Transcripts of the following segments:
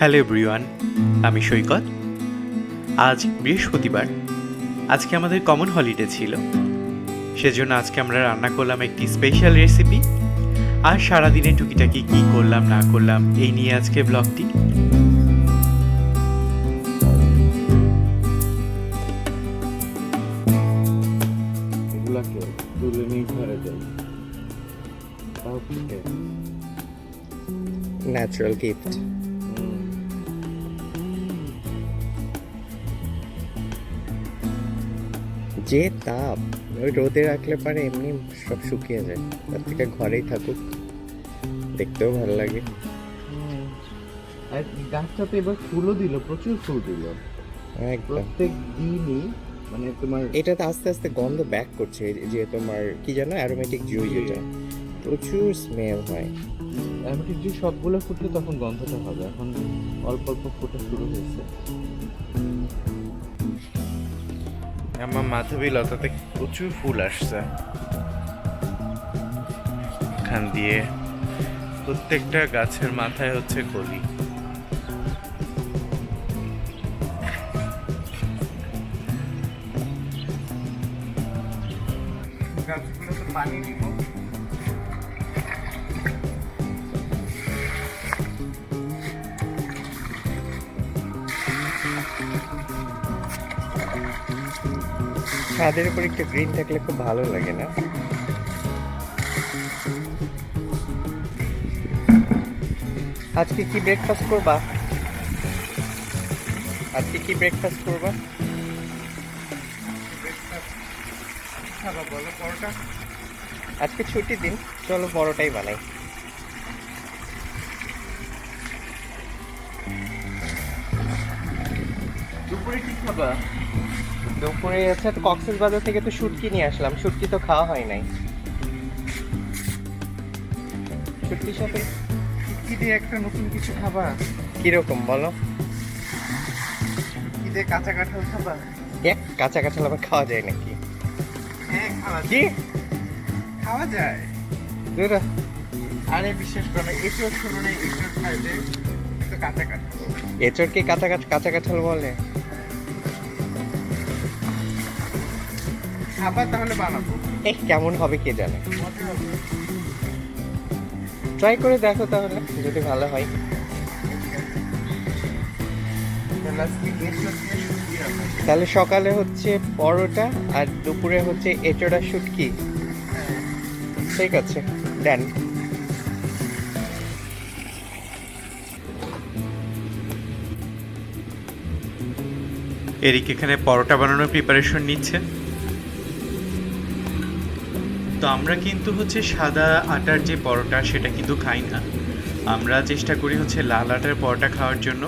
Hello everyone, আমি সৈকত। আজ বৃহস্পতিবার, আজকে আমাদের কমন হলিডে ছিল, সেজন্য আজকে আমরা রান্না করলাম একটি স্পেশাল রেসিপি। আর সারাদিনে টুকিটাকি কী করলাম না করলাম এই নিয়ে আজকে ব্লগটি। এগুলাকে তুলে নিয়ে ঘরে যাই, ন্যাচারাল গিফট। যে তাপ, ওই রোদে রাখলে পারে এমনি সব শুকিয়ে যায়, তার থেকে ঘরেই থাকুক, দেখতেও ভালো লাগে। আর গাছটাতে এবার ফুলও দিল, প্রচুর ফুল দিল একদম। প্রত্যেক দিনই। মানে তোমার এটাতে আস্তে আস্তে গন্ধ ব্যাক করছে, যে তোমার কি জানো অ্যারোমেটিক জুই, যেটা প্রচুর স্মেল হয়। অ্যারোমেটিক যে সবগুলো ফুটলে তখন গন্ধটা হবে, এখন অল্প অল্প ফুটে শুরু হয়েছে। আমার মাধবী লতাতে প্রচুর ফুল আসছে, এখান দিয়ে প্রত্যেকটা গাছের মাথায় হচ্ছে কলি। গাছগুলোতে পানি দিব। ছাদের উপর একটু গ্রিন থাকলে খুব ভালো লাগে না? আজকে কি ব্রেকফাস্ট করবা? আজকে কি ব্রেকফাস্ট করবা? বলো পরোটা। আজকে ছুটির দিন, চলো পরোটাই বানাই। দুপুরে কি খাবা? দুপুরে হচ্ছে কক্সবাজার থেকে তো শুটকি নিয়ে আসলাম, শুটকি তো খাওয়া হয় নাই। শুটকির সাথে কি দিয়ে একটা নতুন কিছু খাবা? কিরকম বলো? কি দিয়ে কাঁচা কাঁঠাল খাবা? এক কাঁচা কাঁঠাল আবার খাওয়া যায় নাকি? হ্যাঁ খাওয়া কি খাওয়া যায়। দুরা আরে বিশ্বাস করো না, এসব শোনো না, এসব খাইলে তো কাঁচা কাঁঠাল। এচড়কে কাঁচা কাঁচা কাঁঠাল বলে? খাবার তাহলে বানাবো, কেমন হবে কে জানে। মজা হবে। ট্রাই করে দেখো তাহলে, যদি ভালো হয়। তাহলে আজকে এসব দিয়ে শুকিয়ে হবে। তাহলে সকালে হচ্ছে পরোটা আর দুপুরে হচ্ছে এচড়া শুটকি। ঠিক আছে, ডান। এরিক এখানে পরোটা বানানোর প্রিপারেশন নিচ্ছে। তো আমরা কিন্তু হচ্ছে সাদা আটার যে পরোটা সেটা কিন্তু খাই না, আমরা চেষ্টা করি হচ্ছে লাল আটার পরোটা খাওয়ার জন্য।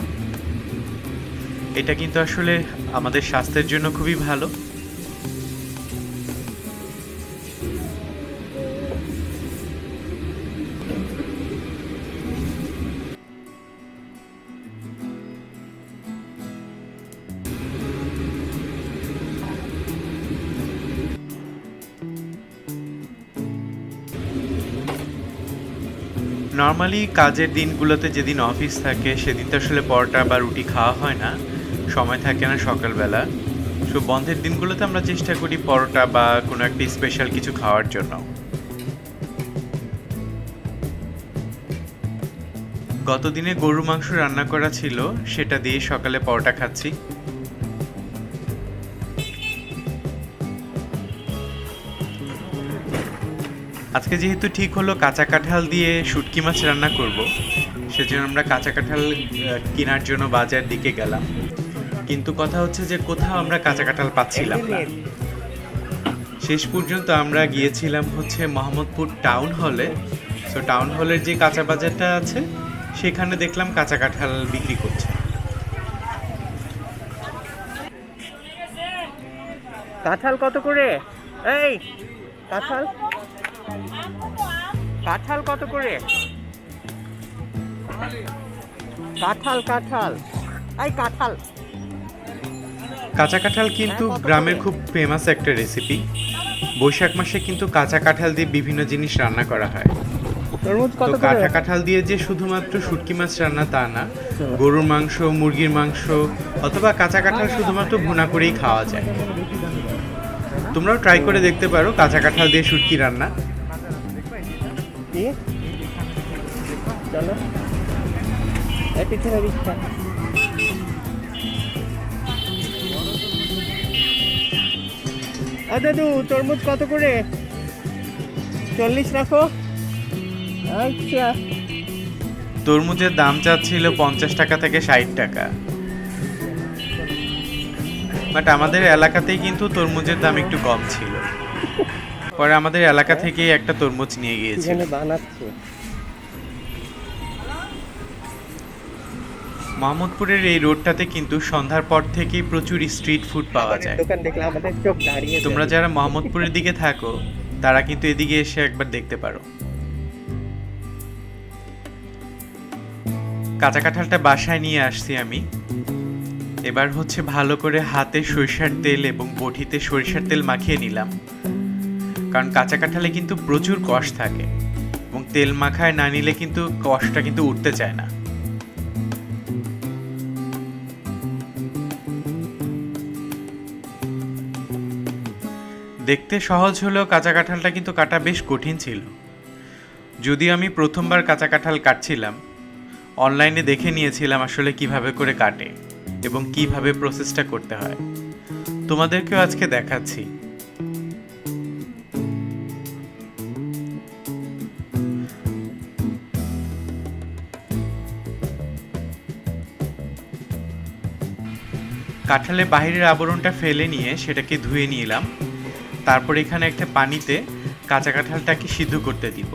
এটা কিন্তু আসলে আমাদের স্বাস্থ্যের জন্য খুবই ভালো। নর্মালি কাজের দিনগুলোতে যেদিন অফিস থাকে সেদিন তো আসলে পরোটা বা রুটি খাওয়া হয় না, সময় থাকে না সকালবেলা। সো বন্ধের দিনগুলোতে আমরা চেষ্টা করি পরোটা বা কোনো একটা স্পেশাল কিছু খাওয়ার জন্য। গতদিনে গরু মাংস রান্না করা ছিল, সেটা দিয়ে সকালে পরোটা খাচ্ছি। আজকে যেহেতু ঠিক হলো কাঁচা কাঁঠাল দিয়ে শুটকি মাছ রান্না করব, সেজন্য আমরা কাঁচা কাঁঠাল কেনার জন্য বাজার দিকে গেলাম। কিন্তু কথা হচ্ছে যে কোথাও আমরা কাঁচা কাঁঠাল পাচ্ছিলাম না। শেষ পর্যন্ত আমরা গিয়েছিলাম হচ্ছে মোহাম্মদপুর টাউন হলে। সো টাউন হলের যে কাঁচা বাজারটা আছে সেখানে দেখলাম কাঁচা কাঁঠাল বিক্রি করছে। কাঁঠাল কত করে? এই কাঁঠাল, কাঁঠাল কত করে? কাঁঠাল কাঁঠাল, এই কাঁঠাল। কাঁচা কাঁঠাল কিন্তু গ্রামের খুব ফেমাস একটা রেসিপি। বৈশাখ মাসে কিন্তু কাঁচা কাঁঠাল দিয়ে বিভিন্ন জিনিস রান্না করা হয়। তরমুজ কত তো করে? কাঁটা কাঁঠাল দিয়ে যে শুধুমাত্র শুটকি মাছ রান্না তা না, গরুর মাংস, মুরগির মাংস অথবা কাঁচা কাঁঠাল শুধুমাত্র ভুনা করেই খাওয়া যায়। তোমরাও ট্রাই করে দেখতে পারো কাঁচা কাঁঠাল দিয়ে শুটকি রান্না। কি? চলো পিছনে রিক্সা। দাদু তরমুজ কত করে? 40 রাখো। আচ্ছা, তরমুজের দাম চাচ্ছিল 50 টাকা থেকে 60 টাকা, বাট আমাদের এলাকাতেই কিন্তু তরমুজের দাম একটু কম ছিল। পরে আমাদের এলাকা থেকেই একটা তরমুজ নিয়ে গিয়েছিল। এখানে বানাচ্ছে। মোহাম্মদপুরের এই রোডটাতে কিন্তু সন্ধ্যার পর থেকেই প্রচুর স্ট্রিট ফুড পাওয়া যায়। দোকান দেখলে আমাদের চোখ দাঁড়িয়ে যায়। তোমরা যারা মোহাম্মদপুরের দিকে থাকো তারা কিন্তু এদিকে এসে একবার দেখতে পারো। কাঁচা কাঁঠালটা বাসায় নিয়ে আসছি আমি। এবার হচ্ছে ভালো করে হাতে সরিষার তেল এবং বটিতে সরিষার তেল মাখিয়ে নিলাম, কারণ কাঁচা কাঁঠালে কিন্তু প্রচুর কষ থাকে এবং তেল মাখায় না নিলে কিন্তু কষটা কিন্তু উঠতে চায় না। দেখতে সহজ হলেও কাঁচা কাঁঠালটা কিন্তু কাটা বেশ কঠিন ছিল। যদিও আমি প্রথমবার কাঁচা কাঁঠাল কাটছিলাম, অনলাইনে দেখে নিয়েছিলাম আসলে কিভাবে করে কাটে এবং কিভাবে প্রসেসটা করতে হয়। তোমাদেরকেও আজকে দেখাচ্ছি। কাঁঠালের বাহিরের আবরণটা ফেলে নিয়ে সেটাকে ধুয়ে নিলাম। তারপর এখানে একটা পানিতে কাঁচা কাঁঠালটাকে সিদ্ধ করতে দিব।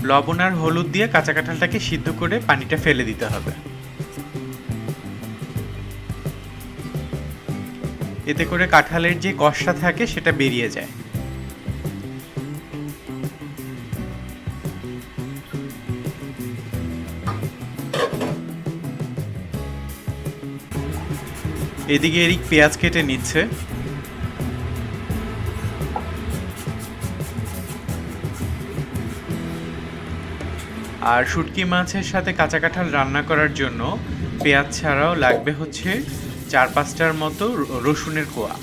লবণ আর হলুদ দিয়ে কাঁচা কাঁঠালটাকে সিদ্ধ করে পানিটা ফেলে দিতে হবে। এতে করে কাঁঠালের যে কষটা থাকে সেটা বেরিয়ে যায়। এদিকে এরিক পেঁয়াজ কেটে নিচ্ছে। আর শুটকি মাছের সাথে কাঁচা কাঁঠাল রান্না করার জন্য পেঁয়াজ ছাড়াও লাগবে হচ্ছে 4-5টার মতো রসুনের কোয়া।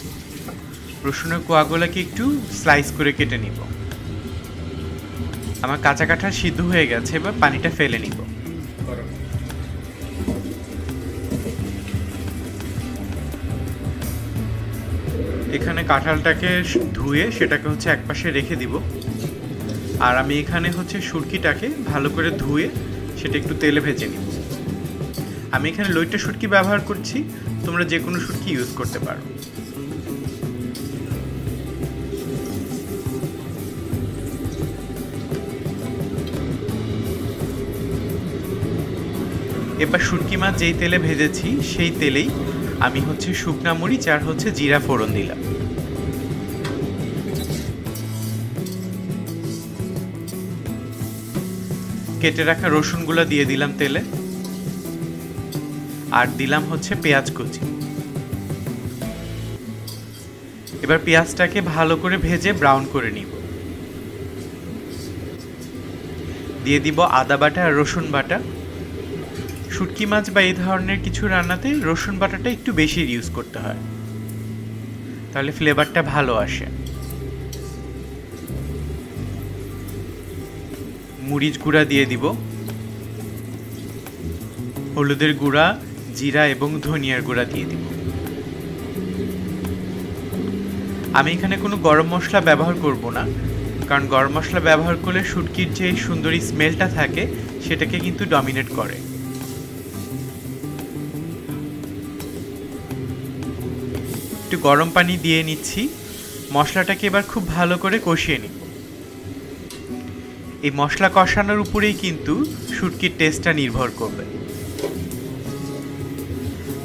রসুনের কোয়াগুলোকে একটু স্লাইস করে কেটে নিব। আমার কাঁচা কাঁঠাল সিদ্ধ হয়ে গেছে, এবার পানিটা ফেলে নিব। এখানে কাঁঠালটাকে ধুয়ে সেটাকে হচ্ছে একপাশে রেখে দিব। আর আমি এখানে হচ্ছে শুটকিটাকে ভালো করে ধুয়ে সেটা একটু তেলে ভেজে নিব। আমি এখানে লইট্টা শুটকি ব্যবহার করছি, তোমরা যে কোনো শুটকি ইউজ করতে পারো। এবার শুটকি মাছ যেই তেলে ভেজেছি সেই তেলেই আমি হচ্ছে শুকনা মরিচ আর হচ্ছে জিরা ফোড়ন দিলাম। কেটে রাখা রসুনগুলো দিয়ে দিলাম তেলে, আর দিলাম হচ্ছে পেঁয়াজ কুচি। এবার পেঁয়াজটাকে ভালো করে ভেজে ব্রাউন করে নিব। দিয়ে দিব আদা বাটা আর রসুন বাটা। শুটকি মাছ বা এই ধরনের কিছু রান্নাতে রসুন বাটাটা একটু বেশি ইউজ করতে হয়, তাহলে ফ্লেভারটা ভালো আসে। মরিচ গুঁড়া দিয়ে দিব, হলুদের গুঁড়া, জিরা এবং ধনিয়ার গুঁড়া দিয়ে দিব। আমি এখানে কোনো গরম মশলা ব্যবহার করব না, কারণ গরম মশলা ব্যবহার করলে শুটকির যে সুন্দরী স্মেলটা থাকে সেটাকে কিন্তু ডমিনেট করে। একটু গরম পানি দিয়ে নিচ্ছি। মশলাটাকে এবার খুব ভালো করে কষিয়ে নিব। এই মশলা কষানোর উপরেই কিন্তু শুটকির টেস্টটা নির্ভর করবে।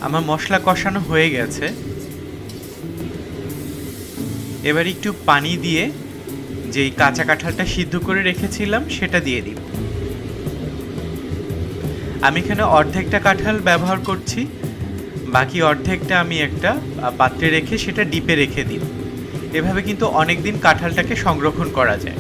আমার মশলা কষানো হয়ে গেছে, এবার একটু পানি দিয়ে যেই কাঁচা কাঁঠালটা সিদ্ধ করে রেখেছিলাম সেটা দিয়ে দিব। আমি এখানে অর্ধেকটা কাঁঠাল ব্যবহার করছি, বাকি অর্ধেকটা আমি একটা পাত্রে রেখে সেটা ডিপে রেখে দিব। এভাবে কিন্তু অনেক দিন কাঁঠালটাকে সংরক্ষণ করা যায়।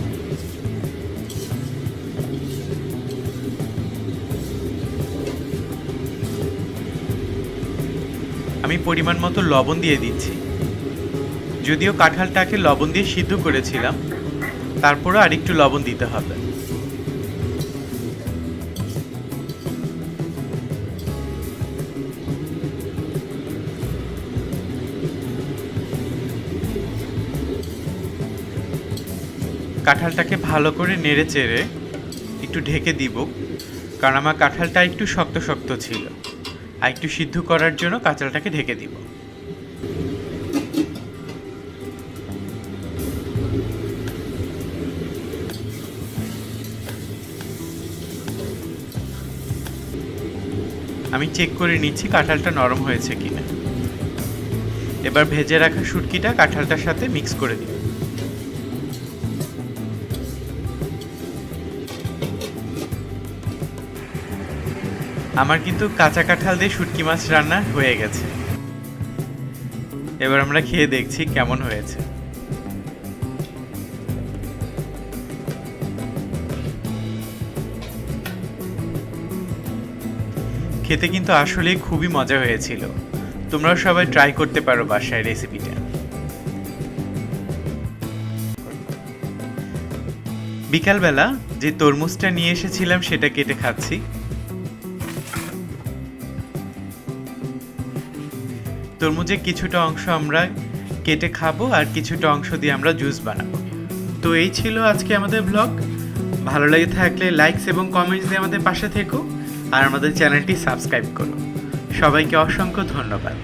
আমি পরিমাণ মতো লবণ দিয়ে দিচ্ছি। যদিও কাঁঠালটাকে লবণ দিয়ে সিদ্ধ করেছিলাম, তারপরও আরেকটু লবণ দিতে হবে। কাঁঠালটাকে ভালো করে নেড়ে চেড়ে একটু ঢেকে দিব, কারণ আমার কাঁঠালটা একটু শক্ত শক্ত ছিল, আর একটু সিদ্ধ করার জন্য কাঁচালটাকে ঢেকে দিব। আমি চেক করে নিচ্ছি কাঁঠালটা নরম হয়েছে কিনা। এবার ভেজে রাখা শুটকিটা কাঁঠালটার সাথে মিক্স করে দিব। আমার কিন্তু কাঁচা কাঁঠাল দিয়ে শুটকি মাছ রান্না হয়ে গেছে। এবার আমরা খেয়ে দেখছি কেমন হয়েছে। খেতে কিন্তু আসলে খুবই মজা হয়েছিল। তোমরাও সবাই ট্রাই করতে পারো বাসায় রেসিপিটা। বিকালবেলা যে তরমুজটা নিয়ে এসেছিলাম সেটা কেটে খাচ্ছি। তরমুজের কিছুটা অংশ আমরা কেটে খাবো, আর কিছুটা অংশ দিয়ে আমরা জুস বানাবো। তো এই ছিল আজকে আমাদের ব্লগ। ভালো লেগে থাকলে লাইকস এবং কমেন্টস দিয়ে আমাদের পাশে থেকো, আর আমাদের চ্যানেলটি সাবস্ক্রাইব করো। সবাইকে অসংখ্য ধন্যবাদ।